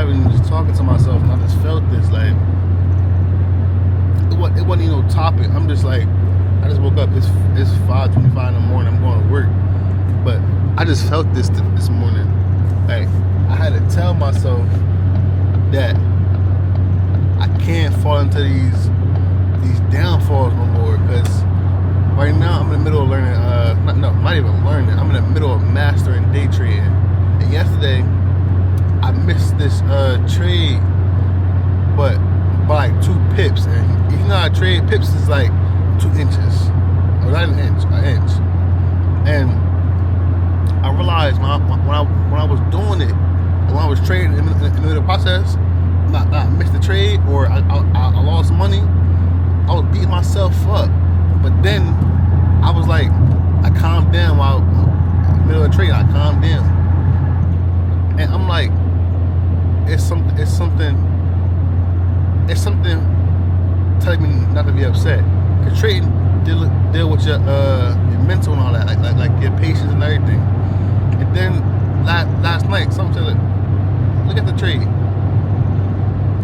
driving, just talking to myself, and I just felt this like it wasn't even no topic. I'm just like, I just woke up. It's 5:25 in the morning. I'm going to work, but I just felt this morning. Like I had to tell myself that I can't fall into these downfalls no more. Because right now I'm in the middle of learning. Not even learning. I'm in the middle of mastering day trading. And yesterday I missed this trade, but by like 2 pips. And if you know how to trade, pips is like 2 inches, or not an inch. And I realized when I was doing it, when I was trading in the middle process, not missed the trade or I lost money, I was beating myself up. But then I was like, I calmed down while in the middle of the trade. I calmed down, and I'm like, it's something telling me not to be upset. Cause trading deal with your mental and all that, like your patience and everything. And then last night, something said, look at the trade.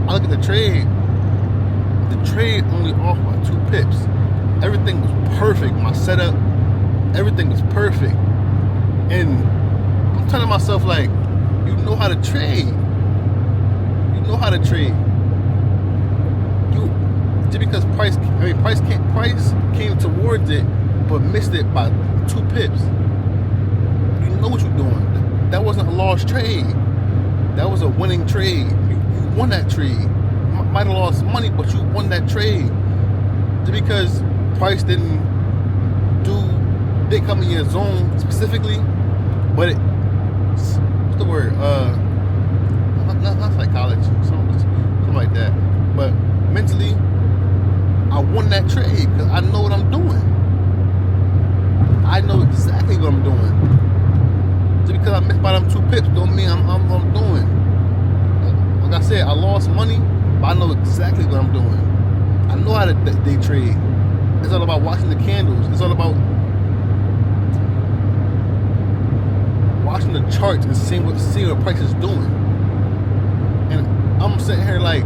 I look at the trade. The trade only off by 2 pips. Everything was perfect. My setup, everything was perfect. And I'm telling myself, like, you know how to trade. You know how to trade. Just because price came towards it, but missed it by 2 pips. You know what you're doing. That wasn't a lost trade. That was a winning trade. You won that trade. You might have lost money, but you won that trade. Just because price didn't come in your zone specifically, but what's the word? Not psychology, something like that. But mentally, I won that trade because I know what I'm doing. I know exactly what I'm doing. Just because I missed by them 2 pips don't mean I'm doing. Like I said, I lost money, but I know exactly what I'm doing. I know how to day trade. It's all about watching the candles. It's all about watching the charts and seeing what price is doing. And I'm sitting here like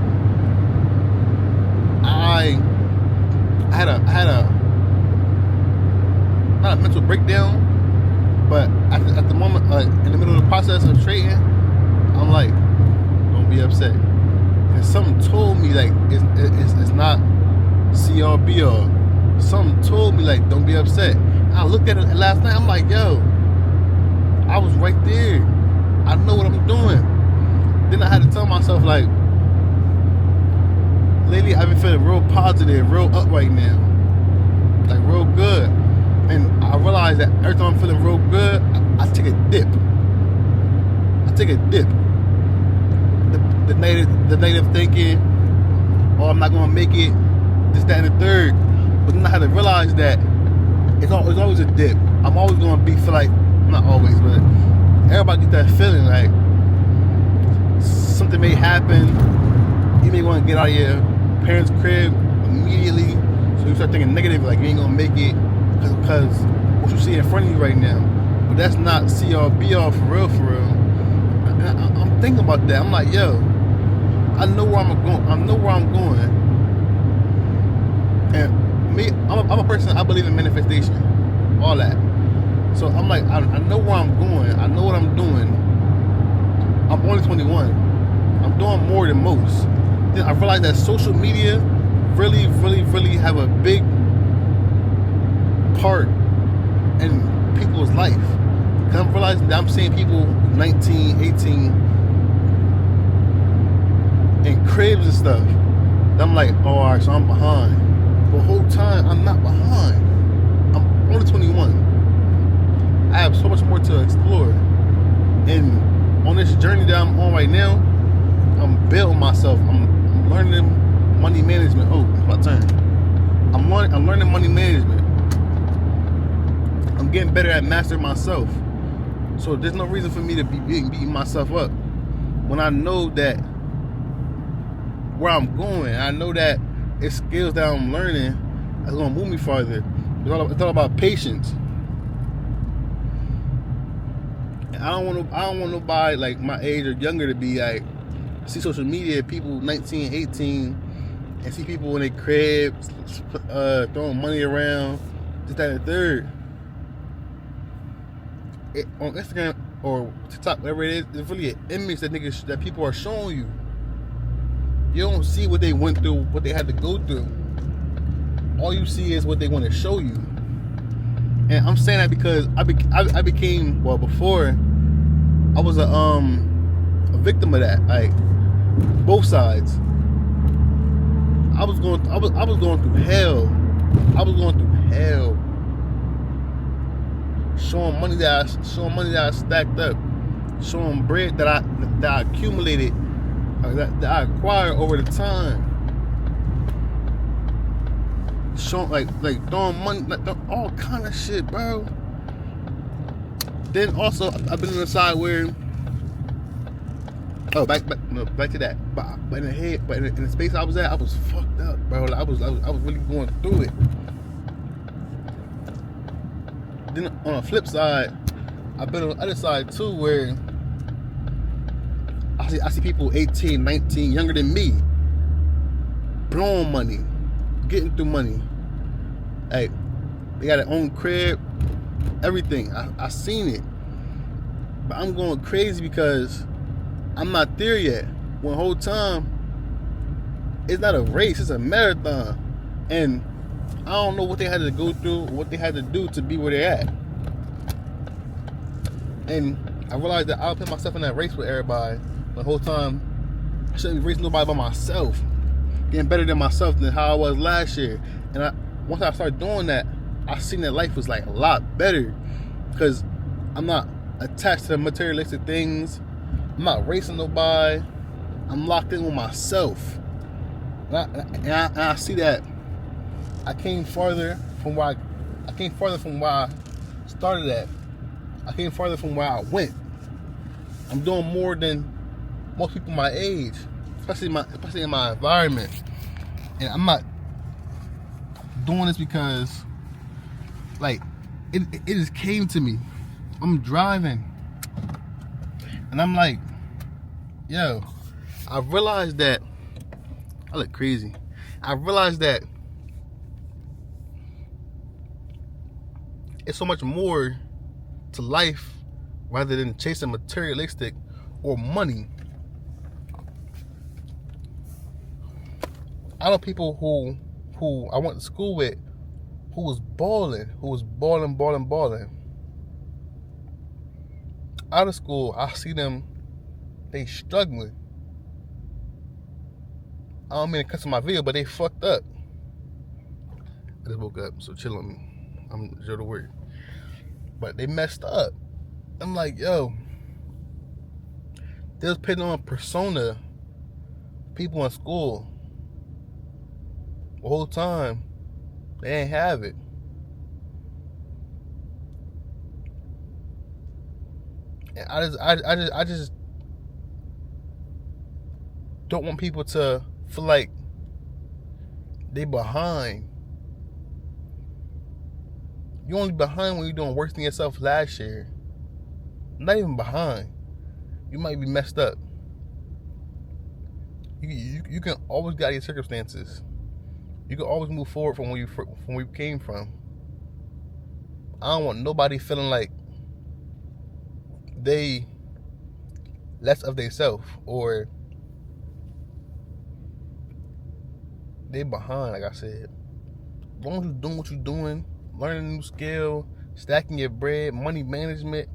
I had a not a mental breakdown, but at the moment, in the middle of the process of trading, I'm like, don't be upset. And something told me like it's not CRB or something told me like don't be upset. And I looked at it last night. I'm like, yo, I was right there. I know what I'm doing. Then I had to tell myself like, lately I've been feeling real positive, real up right now, like real good. And I realized that every time I'm feeling real good, I take a dip. The negative thinking, oh, I'm not gonna make it, this, that, and the third. But then I had to realize that it's always a dip. I'm always gonna feel like, not always, but everybody gets that feeling like something may happen. You may want to get out of your parents' crib immediately, so you start thinking negative, like you ain't gonna make it because what you see in front of you right now. But that's not CRB all for real. And I'm thinking about that. I'm like, yo, I know where I'm going. And me, I'm a person, I believe in manifestation, all that. So I'm like, I know where I'm going. I know what I'm doing. I'm only 21. I'm doing more than most. Then I realized that social media really, really, really have a big part in people's life. Because I'm realizing that I'm seeing people 19, 18 in cribs and stuff. And I'm like, oh, all right, so I'm behind. But the whole time, I'm not behind. I'm only 21. I have so much more to explore. And on this journey that I'm on right now, I'm building myself. I'm learning money management. Oh, it's my turn. I'm learning money management. I'm getting better at mastering myself. So there's no reason for me to be beating myself up when I know that where I'm going. I know that it's skills that I'm learning that's gonna move me farther. It's all about patience. I don't want nobody like my age or younger to be like, see social media, people 19, 18, and see people in their cribs throwing money around, this, that, and the third. On Instagram or TikTok, whatever it is, it's really an image that people are showing you. You don't see what they went through, what they had to go through. All you see is what they want to show you. And I'm saying that because I became, well, before I was a victim of that. Like, both sides. I was going through hell. I was going through hell. Showing money that I stacked up, showing bread that I accumulated, that I acquired over the time. Showing like throwing money, like all kind of shit, bro. Then also I've been on the side where, back to that. But in the head, but in the space I was at, I was fucked up, bro. Like, I was really going through it. Then on the flip side, I've been on the other side too, where I see people 18, 19, younger than me, blowing money, getting through money. Like, they got their own crib, everything. I seen it. But I'm going crazy because I'm not there yet. When the whole time, it's not a race, it's a marathon. And I don't know what they had to go through, what they had to do to be where they're at. And I realized that I'll put myself in that race with everybody. The whole time, I shouldn't be racing nobody but myself. Getting better than myself than how I was last year. And once I started doing that, I seen that life was like a lot better. Because I'm not attached to the materialistic things. I'm not racing nobody. I'm locked in with myself. And I see that I came farther from where I started at. I came farther from where I went. I'm doing more than most people my age, especially in my environment. And I'm not doing this because, like, it just came to me. I'm driving, and I'm like, yo, I realized that I look crazy. I realized that it's so much more to life rather than chasing materialistic or money. I know people who I went to school with who was balling. Out of school, I see them, they struggling. I don't mean to cut to my video, but they fucked up. I just woke up, so chill on me. I'm zero to work. But they messed up. I'm like, yo, they was putting on a persona, people in school. The whole time, they ain't have it. And I just don't want people to feel like they behind. You only behind when you're doing worse than yourself last year. Not even behind. You might be messed up. You can always get out of your circumstances. You can always move forward from where you came from. I don't want nobody feeling like they less of themselves or they behind. Like I said, as long as you're doing what you're doing, learning a new skill, stacking your bread, money management.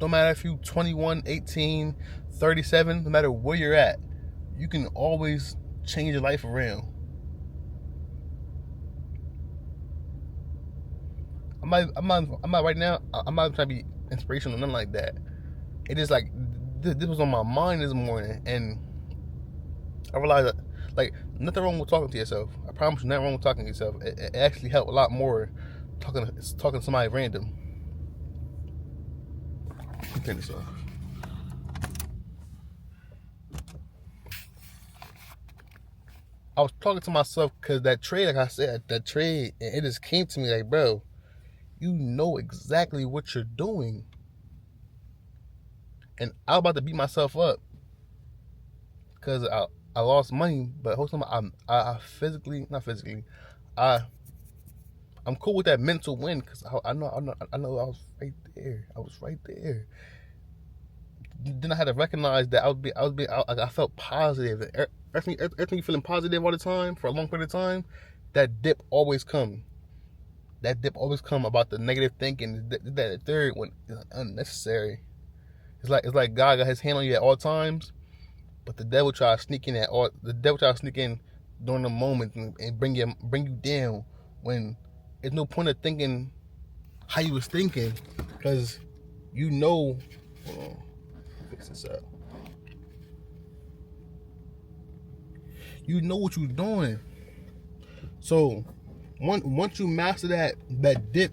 No matter if you 21, 18, 37, no matter where you're at, you can always change your life around. I'm not right now. I'm not trying to be inspirational or nothing like that. It is like this was on my mind this morning, and I realized that, like, nothing wrong with talking to yourself. I promise you, nothing wrong with talking to yourself. It actually helped a lot more talking to somebody random. Turn this off. I was talking to myself because that trade, like I said, it just came to me like, bro, you know exactly what you're doing. And I was about to beat myself up because I lost money, but whole time I physically, not physically, I I'm cool with that mental win because I know I was right there. I was right there. Then I had to recognize that I felt positive. Everything feeling positive all the time for a long period of time. That dip always come. That dip always come about the negative thinking. That third one is unnecessary. It's like God got His hand on you at all times, but the devil try to sneak in during the moment and bring you down when there's no point of thinking how you was thinking because you know. Hold on, fix this up. You know what you're doing. So once you master that dip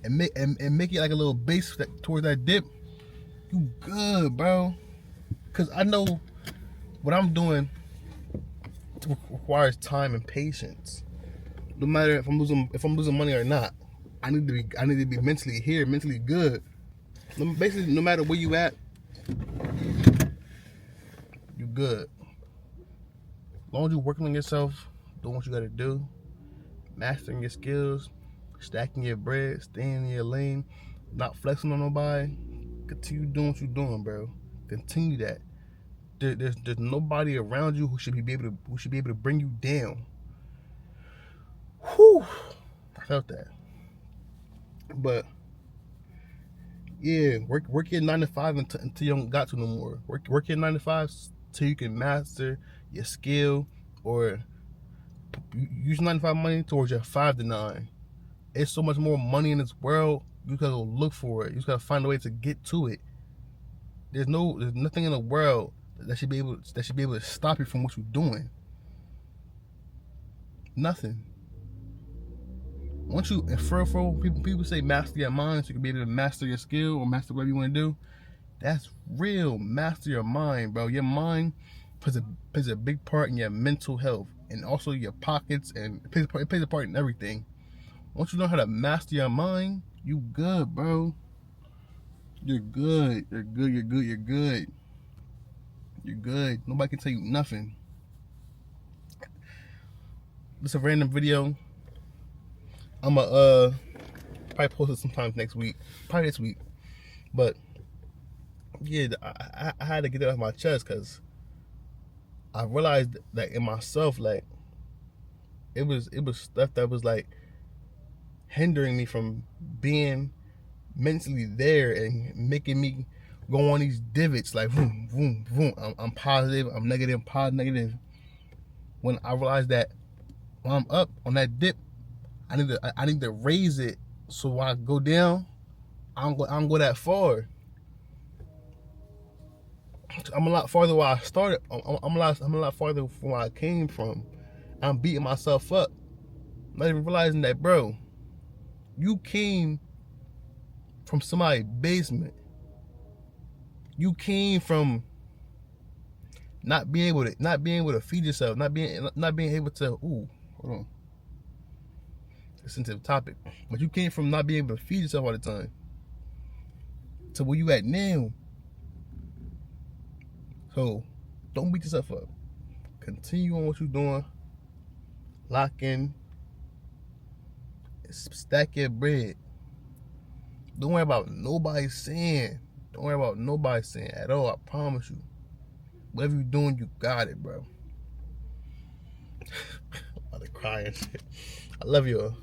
and make it like a little base towards that dip, you good, bro. Cause I know what I'm doing requires time and patience. No matter if I'm losing money or not, I need to be mentally here, mentally good. Basically, no matter where you at, you good. As long as you're working on yourself, doing what you gotta do, mastering your skills, stacking your bread, staying in your lane, not flexing on nobody, continue doing what you're doing, bro. Continue that. There's nobody around you who should be able to bring you down. Whew, I felt that. But yeah, work your 9 to 5 until you don't got to no more. Work your 9 to 5 till you can master your skill or use 9 to 5 money towards your 5 to 9. It's so much more money in this world. You gotta go look for it. You just gotta find a way to get to it. There's nothing in the world that should be able to stop you from what you're doing. Nothing. Once you, and for people say master your mind so you can be able to master your skill or master whatever you want to do. That's real. Master your mind, bro. Your mind plays a big part in your mental health and also your pockets, and it plays a part in everything. Once you learn how to master your mind, you good, bro. You're good. You're good. You're good. You're good. You're good. Nobody can tell you nothing. This is a random video. I'ma probably post it sometime next week, probably this week. But yeah, I had to get that off my chest because I realized that in myself, like it was stuff that was like hindering me from being mentally there and making me go on these divots like boom, boom, boom. I'm positive, I'm negative, negative. When I realized that when I'm up on that dip, I need to raise it so when I go down, I don't go that far. I'm a lot farther where I started. I'm a lot farther from where I came from. I'm beating myself up, not even realizing that, bro, you came from somebody's basement. You came from not being able to feed yourself, not being able to. Ooh, hold on. It's a sensitive topic, but you came from not being able to feed yourself all the time to where you at now. So don't beat yourself up. Continue on what you're doing. Lock in. Stack your bread. Don't worry about nobody saying. Don't worry about nobody saying at all. I promise you. Whatever you're doing, you got it, bro. I'm about to cry and shit. I love you all.